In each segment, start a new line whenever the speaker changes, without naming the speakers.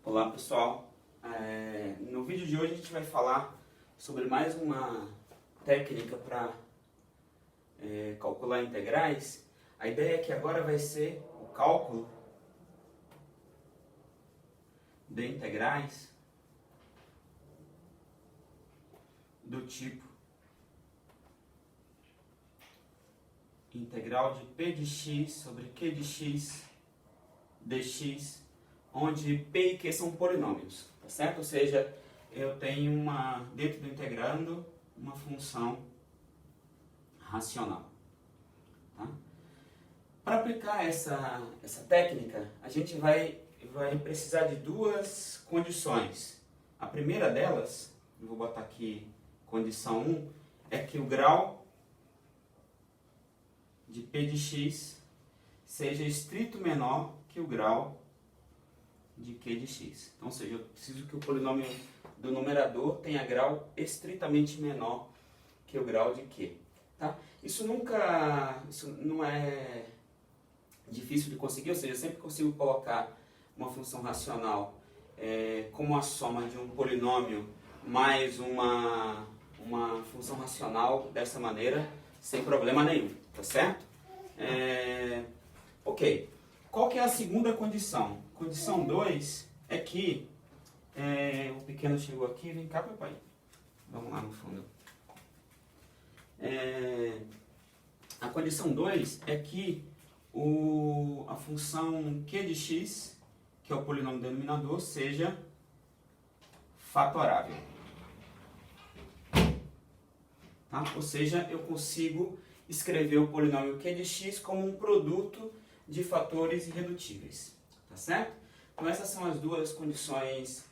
Olá pessoal, no vídeo de hoje a gente vai falar sobre mais uma técnica para calcular integrais. A ideia é que agora vai ser o cálculo de integrais do tipo integral de p de x sobre q de x dx, onde p e q são polinômios, tá certo? Ou seja, eu tenho dentro do integrando uma função racional. Tá? Para aplicar essa técnica, a gente vai precisar de duas condições. A primeira delas, eu vou botar aqui condição 1, é que o grau de p de x seja estrito menor que o grau de q de x. Então, ou seja, eu preciso que o polinômio do numerador tenha grau estritamente menor que o grau de q. Tá? Isso não é difícil de conseguir, ou seja, eu sempre consigo colocar uma função racional como a soma de um polinômio mais uma função racional dessa maneira, sem problema nenhum, tá certo? Ok. Qual que é a segunda condição? Condição 2 é que o pequeno chegou aqui, vem cá, papai. Vamos lá no fundo. A condição 2 é que a função q de x, que é o polinômio denominador, seja fatorável. Tá? Ou seja, eu consigo escrever o polinômio q de x como um produto de fatores irredutíveis. Tá certo? Então essas são as duas condições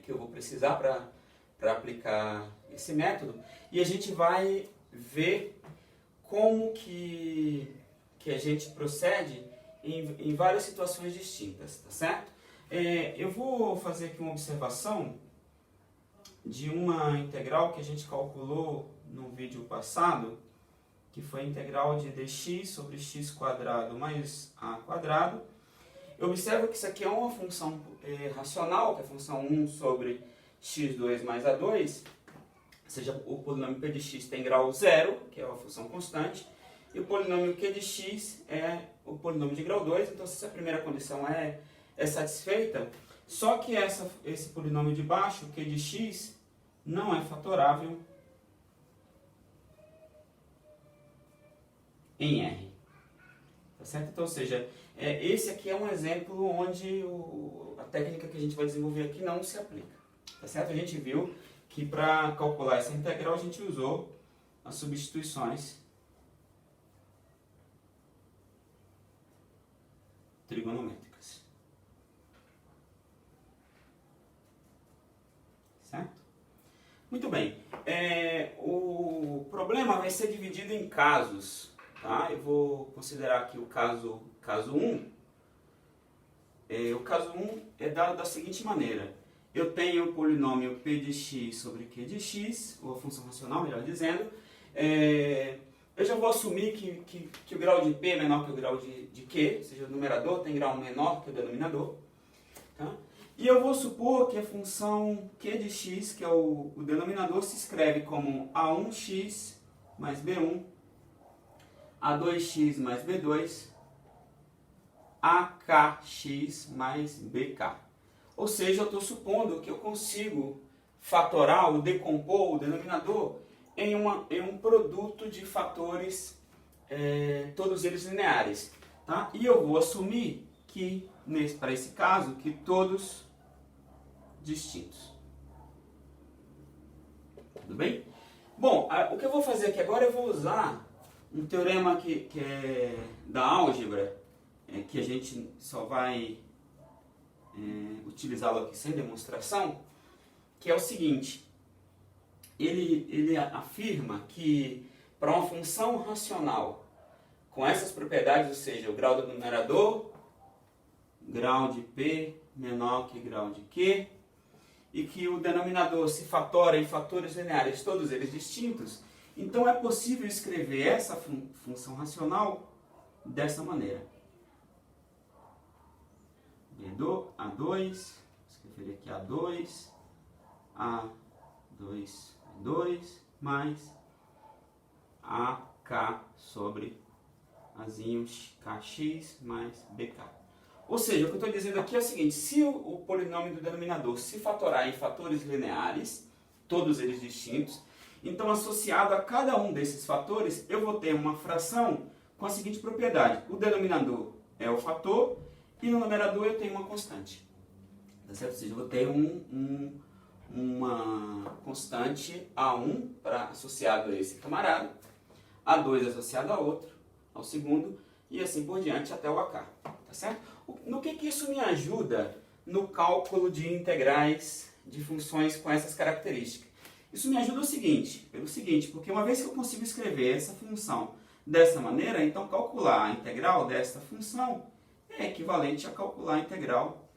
que eu vou precisar para aplicar esse método. E a gente vai ver como que a gente procede em várias situações distintas. Tá certo? Eu vou fazer aqui uma observação de uma integral que a gente calculou no vídeo passado, que foi a integral de dx sobre x quadrado mais a quadrado. Eu observo que isso aqui é uma função racional, que é a função 1 sobre x2 mais a2, ou seja, o polinômio p de x tem grau 0, que é uma função constante, e o polinômio q de x é o polinômio de grau 2, então se essa primeira condição é satisfeita, só que esse polinômio de baixo, q de x, não é fatorável em R. Tá certo? Então, ou seja, esse aqui é um exemplo onde a técnica que a gente vai desenvolver aqui não se aplica. Tá certo? A gente viu que para calcular essa integral a gente usou as substituições trigonométricas. Certo? Muito bem. O problema vai ser dividido em casos. Tá? Eu vou considerar aqui o caso 1. O caso 1 é dado da seguinte maneira. Eu tenho o polinômio p de x sobre q de x, ou a função racional, melhor dizendo. Eu já vou assumir que o grau de p é menor que o grau de q, ou seja, o numerador tem grau menor que o denominador. Tá? E eu vou supor que a função q de x, que é o denominador, se escreve como a1x mais b1, a2x mais b2, akx mais bk. Ou seja, eu estou supondo que eu consigo fatorar ou decompor o denominador em um produto de fatores, todos eles lineares. Tá? E eu vou assumir que, para esse caso, que todos distintos. Tudo bem? Bom, o que eu vou fazer aqui agora, eu vou usar um teorema que é da álgebra, que a gente só vai utilizá-lo aqui sem demonstração, que é o seguinte. Ele afirma que para uma função racional com essas propriedades, ou seja, o grau do numerador, grau de p menor que grau de q, e que o denominador se fatora em fatores lineares, todos eles distintos, então é possível escrever essa função racional dessa maneira. A2, escrever aqui A2, A2 mais AK sobre Azinho KX mais BK. Ou seja, o que eu estou dizendo aqui é o seguinte: se o polinômio do denominador se fatorar em fatores lineares, todos eles distintos, então associado a cada um desses fatores, eu vou ter uma fração com a seguinte propriedade: o denominador é o fator e no numerador eu tenho uma constante. Tá certo? Ou seja, eu vou ter uma constante A1 associado a esse camarada, A2 associado a outro, ao segundo, e assim por diante até o AK. Tá certo? No que isso me ajuda no cálculo de integrais de funções com essas características? Isso me ajuda pelo seguinte, porque uma vez que eu consigo escrever essa função dessa maneira, então calcular a integral desta função é equivalente a calcular a integral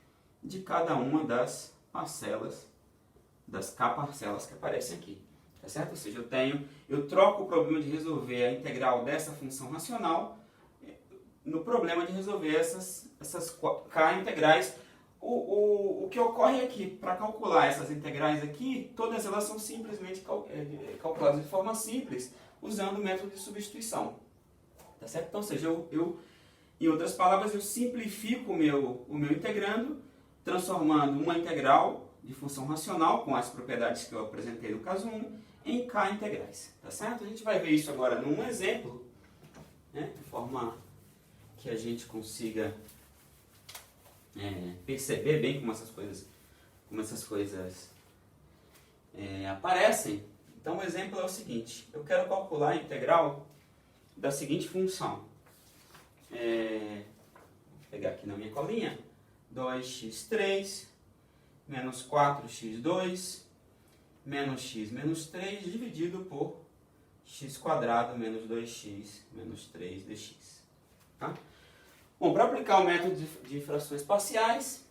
de cada uma das parcelas, das k-parcelas que aparecem aqui. Tá certo? Ou seja, eu troco o problema de resolver a integral dessa função racional no problema de resolver essas k integrais. O que ocorre é que, para calcular essas integrais aqui, todas elas são simplesmente calculadas de forma simples, usando o método de substituição. Tá certo? Então, ou seja, em outras palavras, eu simplifico o meu integrando, transformando uma integral de função racional, com as propriedades que eu apresentei no caso 1, em k integrais. Tá certo? A gente vai ver isso agora num exemplo, né, de forma que a gente consiga perceber bem como essas coisas aparecem. Então, o exemplo é o seguinte: eu quero calcular a integral da seguinte função. Vou pegar aqui na minha colinha: 2x3 menos 4x2 menos x menos 3 dividido por x quadrado menos 2x menos 3 dx. Tá? Bom, para aplicar o método de frações parciais,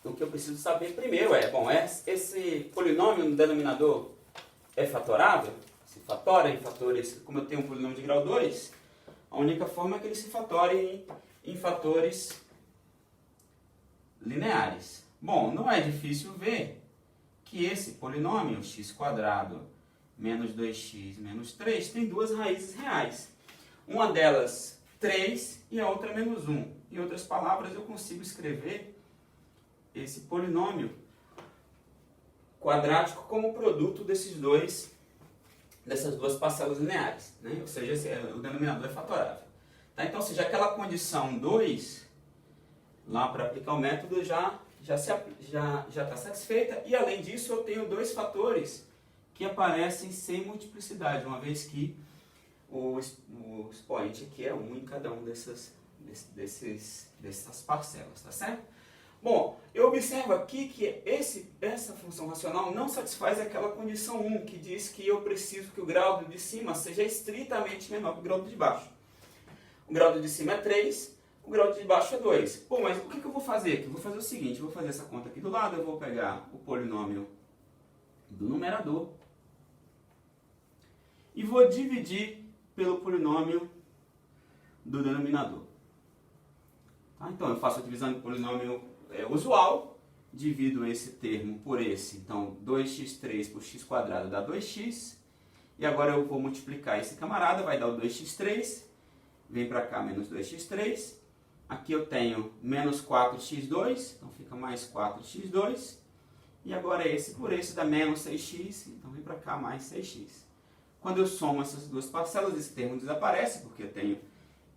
o que eu preciso saber primeiro esse polinômio no denominador é fatorável? Se fatora em fatores, como eu tenho um polinômio de grau 2, a única forma é que ele se fatore em fatores lineares. Bom, não é difícil ver que esse polinômio, x² menos 2x menos 3, tem duas raízes reais. Uma delas 3 e a outra menos 1. Em outras palavras, eu consigo escrever esse polinômio quadrático como produto dessas duas parcelas lineares, né? Ou seja, o denominador é fatorável. Tá? Então, ou seja, aquela condição 2, lá para aplicar o método, já está satisfeita. E além disso, eu tenho dois fatores que aparecem sem multiplicidade, uma vez que o expoente aqui é 1 em cada um dessas parcelas, tá certo? Bom, eu observo aqui que essa função racional não satisfaz aquela condição 1, que diz que eu preciso que o grau de cima seja estritamente menor que o grau de baixo. O grau de cima é 3, o grau de baixo é 2. Bom, mas o que eu vou fazer aqui? Eu vou fazer o seguinte: eu vou fazer essa conta aqui do lado, eu vou pegar o polinômio do numerador e vou dividir pelo polinômio do denominador. Tá? Então, eu faço a divisão do polinômio usual, divido esse termo por esse. Então, 2x3 por x² dá 2x. E agora eu vou multiplicar esse camarada, vai dar o 2x3. Vem para cá, menos 2x3. Aqui eu tenho menos 4x2, então fica mais 4x2. E agora esse por esse dá menos 6x, então vem para cá mais 6x. Quando eu somo essas duas parcelas, esse termo desaparece, porque eu tenho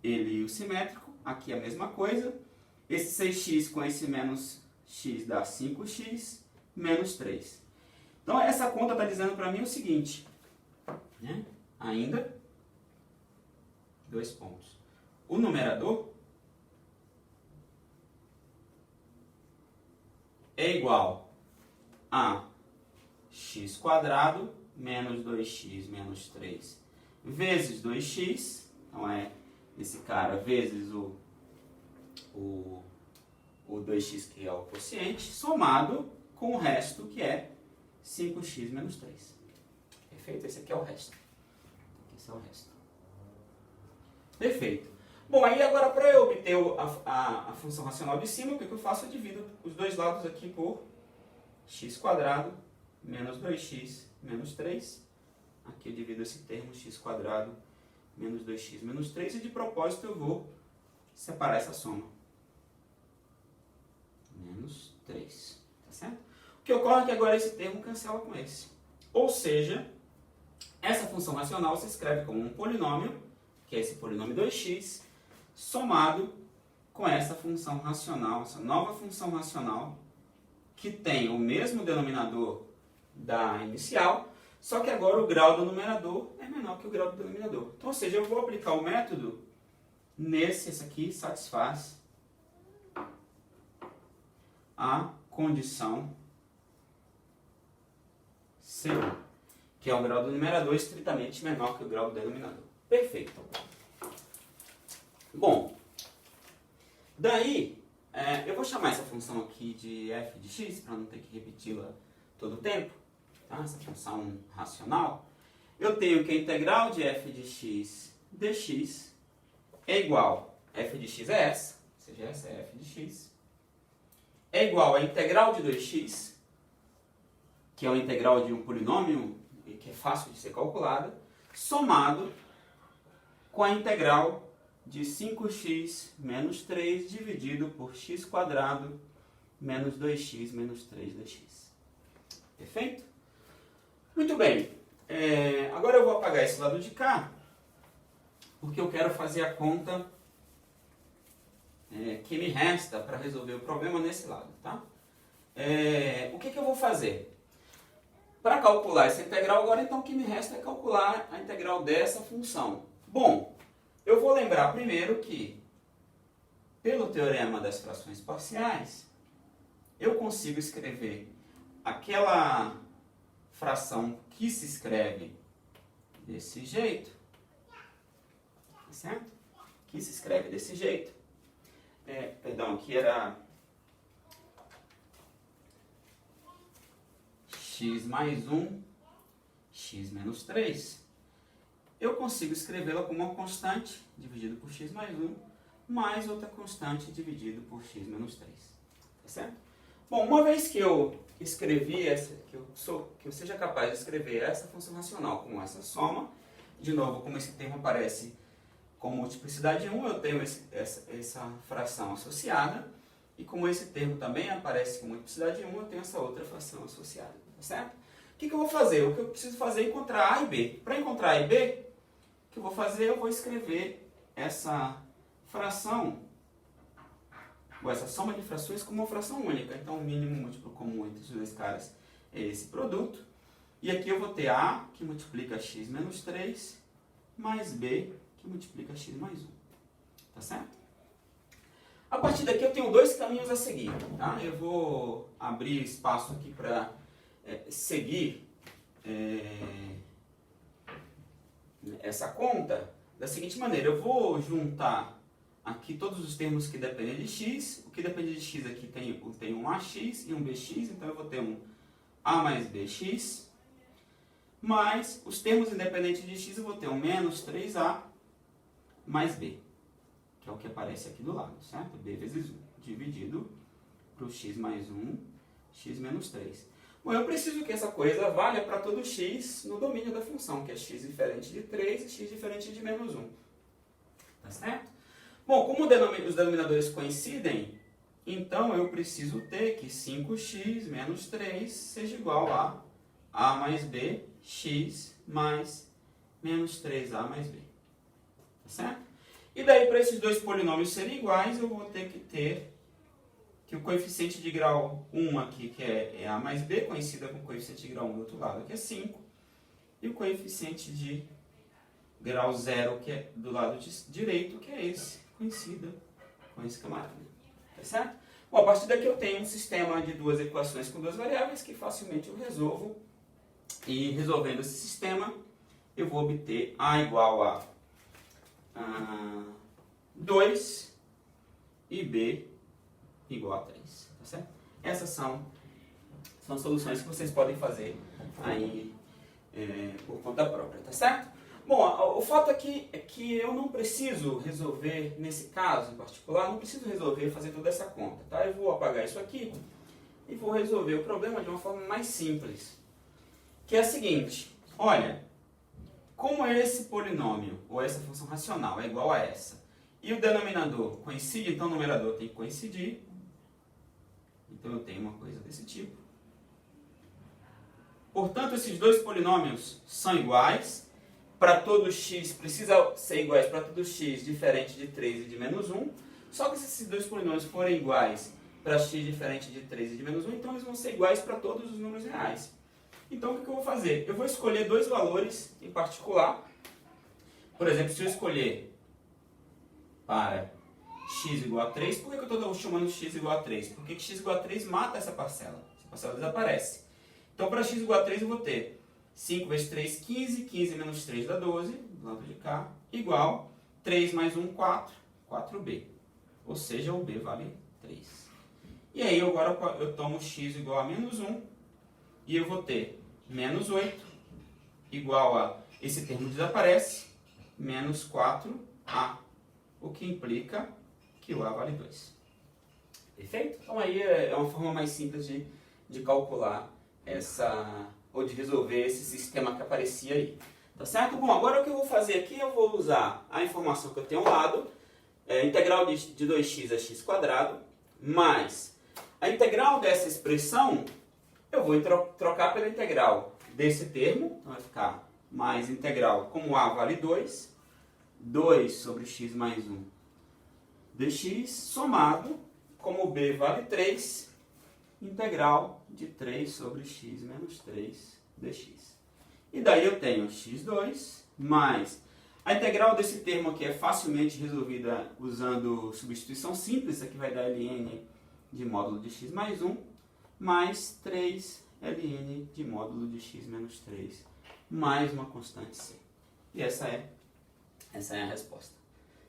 ele e o simétrico. Aqui é a mesma coisa. Esse 6x com esse menos x dá 5x menos 3. Então essa conta está dizendo para mim o seguinte, né? Ainda, 2 pontos. O numerador é igual a x² menos 2x menos 3 vezes 2x, então é esse cara vezes o 2x, que é o quociente, somado com o resto, que é 5x menos 3. Perfeito? Esse aqui é o resto. Esse é o resto. Perfeito. Bom, aí agora para eu obter a função racional de cima, o que eu faço? Eu divido os dois lados aqui por x² menos 2x menos 3. Aqui eu divido esse termo x² menos 2x menos 3 e de propósito eu vou separar essa soma. Menos 3, tá certo? O que ocorre é que agora esse termo cancela com esse. Ou seja, essa função racional se escreve como um polinômio, que é esse polinômio 2x, somado com essa função racional, essa nova função racional, que tem o mesmo denominador da inicial, só que agora o grau do numerador é menor que o grau do denominador. Então, ou seja, eu vou aplicar o método esse aqui satisfaz a condição C1, que é o grau do numerador estritamente menor que o grau do denominador. Perfeito. Bom, daí eu vou chamar essa função aqui de f de x, para não ter que repeti-la todo o tempo, tá? Essa função racional. Eu tenho que a integral de f de x dx é igual, f de x é essa, ou seja, essa é f de x, é igual a integral de 2x, que é uma integral de um polinômio e que é fácil de ser calculada, somado com a integral de 5x menos 3 dividido por x² menos 2x menos 3 dx. Perfeito? Muito bem. Agora eu vou apagar esse lado de cá, porque eu quero fazer a conta que me resta para resolver o problema nesse lado. Tá? O que eu vou fazer? Para calcular essa integral agora, então o que me resta é calcular a integral dessa função. Bom, eu vou lembrar primeiro que, pelo teorema das frações parciais, eu consigo escrever aquela fração que se escreve desse jeito, tá certo? Que se escreve desse jeito. Perdão, aqui era x mais 1, x menos 3. Eu consigo escrevê-la como uma constante dividido por x mais 1, mais outra constante dividido por x menos 3. Tá certo? Bom, uma vez que eu escrevi que eu seja capaz de escrever essa função racional como essa soma, de novo, como esse termo aparece com multiplicidade 1, eu tenho essa fração associada, e como esse termo também aparece com multiplicidade 1, eu tenho essa outra fração associada. Tá certo? O que eu vou fazer? O que eu preciso fazer é encontrar A e B. Para encontrar A e B, o que eu vou fazer? Eu vou escrever essa fração, ou essa soma de frações, como uma fração única. Então, o mínimo múltiplo comum entre os dois caras é esse produto. E aqui eu vou ter A, que multiplica x menos 3, mais B, que multiplica x mais 1. Tá certo? A partir daqui eu tenho dois caminhos a seguir. Tá? Eu vou abrir espaço aqui para seguir essa conta da seguinte maneira. Eu vou juntar aqui todos os termos que dependem de x. O que depende de x aqui tem um ax e um bx, então eu vou ter um a mais bx, mais os termos independentes de x eu vou ter um menos 3a mais b, que é o que aparece aqui do lado, certo? B vezes 1, dividido por x mais 1, x menos 3. Bom, eu preciso que essa coisa valha para todo x no domínio da função, que é x diferente de 3 e x diferente de menos 1. Tá certo? Bom, como os denominadores coincidem, então eu preciso ter que 5x menos 3 seja igual a mais b, x mais menos 3a mais b. Tá certo? E daí, para esses dois polinômios serem iguais, eu vou ter que o coeficiente de grau 1 aqui, que é a mais b, coincida com o coeficiente de grau 1 do outro lado, que é 5, e o coeficiente de grau 0, que é do lado direito, que é esse, coincida com esse camarada. Tá certo? Bom, a partir daqui eu tenho um sistema de duas equações com duas variáveis que facilmente eu resolvo. E resolvendo esse sistema, eu vou obter A igual a 2 e B igual a 3. Tá certo? Essas são soluções que vocês podem fazer aí por conta própria. Tá certo? Bom, o fato aqui é que eu não preciso resolver, nesse caso em particular, não preciso resolver fazer toda essa conta, tá? Eu vou apagar isso aqui e vou resolver o problema de uma forma mais simples, que é a seguinte, olha, como esse polinômio, ou essa função racional, é igual a essa, e o denominador coincide, então o numerador tem que coincidir, então eu tenho uma coisa desse tipo. Portanto, esses dois polinômios são iguais. Para todo x, precisa ser iguais para todo x diferente de 3 e de menos 1. Só que se esses dois polinômios forem iguais para x diferente de 3 e de menos 1, então eles vão ser iguais para todos os números reais. Então, o que eu vou fazer? Eu vou escolher dois valores em particular. Por exemplo, se eu escolher para x igual a 3, por que eu estou chamando x igual a 3? Porque x igual a 3 mata essa parcela desaparece. Então, para x igual a 3, eu vou ter 5 vezes 3, 15. 15 menos 3 dá 12, do lado de cá, igual 3 mais 1, 4, 4b. Ou seja, o b vale 3. E aí, agora eu tomo x igual a menos 1, e eu vou ter menos 8, igual a, esse termo desaparece, menos 4a, o que implica que o a vale 2. Perfeito? Então aí é uma forma mais simples de calcular ou de resolver esse sistema que aparecia aí. Tá certo? Bom, agora o que eu vou fazer aqui, eu vou usar a informação que eu tenho ao lado, integral de 2x a x quadrado, mais a integral dessa expressão, eu vou trocar pela integral desse termo, então vai ficar mais integral, como a vale 2, 2 sobre x mais 1 dx, somado, como b vale 3, integral de 3 sobre x menos 3 dx. E daí eu tenho x2 mais a integral desse termo aqui é facilmente resolvida usando substituição simples, isso aqui vai dar ln de módulo de x mais 1, mais 3 ln de módulo de x menos 3, mais uma constante c. E essa é a resposta.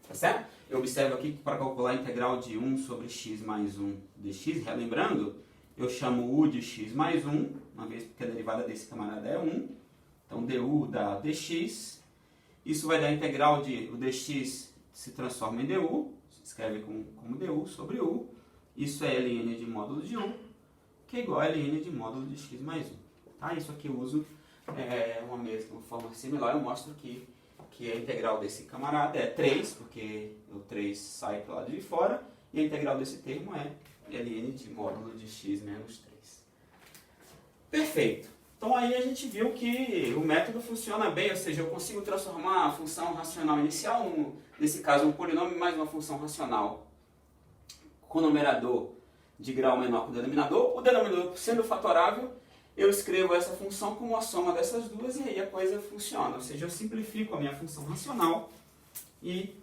Tá certo? Eu observo aqui que para calcular a integral de 1 sobre x mais 1 dx, relembrando, eu chamo u de x mais 1, uma vez porque a derivada desse camarada é 1. Então, du dá dx. Isso vai dar a integral de o dx se transforma em du, se escreve como du sobre u. Isso é ln de módulo de u, que é igual a ln de módulo de x mais 1. Tá? Isso aqui eu uso uma forma similar. Eu mostro que a integral desse camarada é 3, porque o 3 sai para o lado de fora, e a integral desse termo é ln de módulo de x menos 3. Perfeito. Então aí a gente viu que o método funciona bem, ou seja, eu consigo transformar a função racional inicial, nesse caso um polinômio mais uma função racional com numerador de grau menor que o denominador. O denominador sendo fatorável, eu escrevo essa função como a soma dessas duas e aí a coisa funciona. Ou seja, eu simplifico a minha função racional e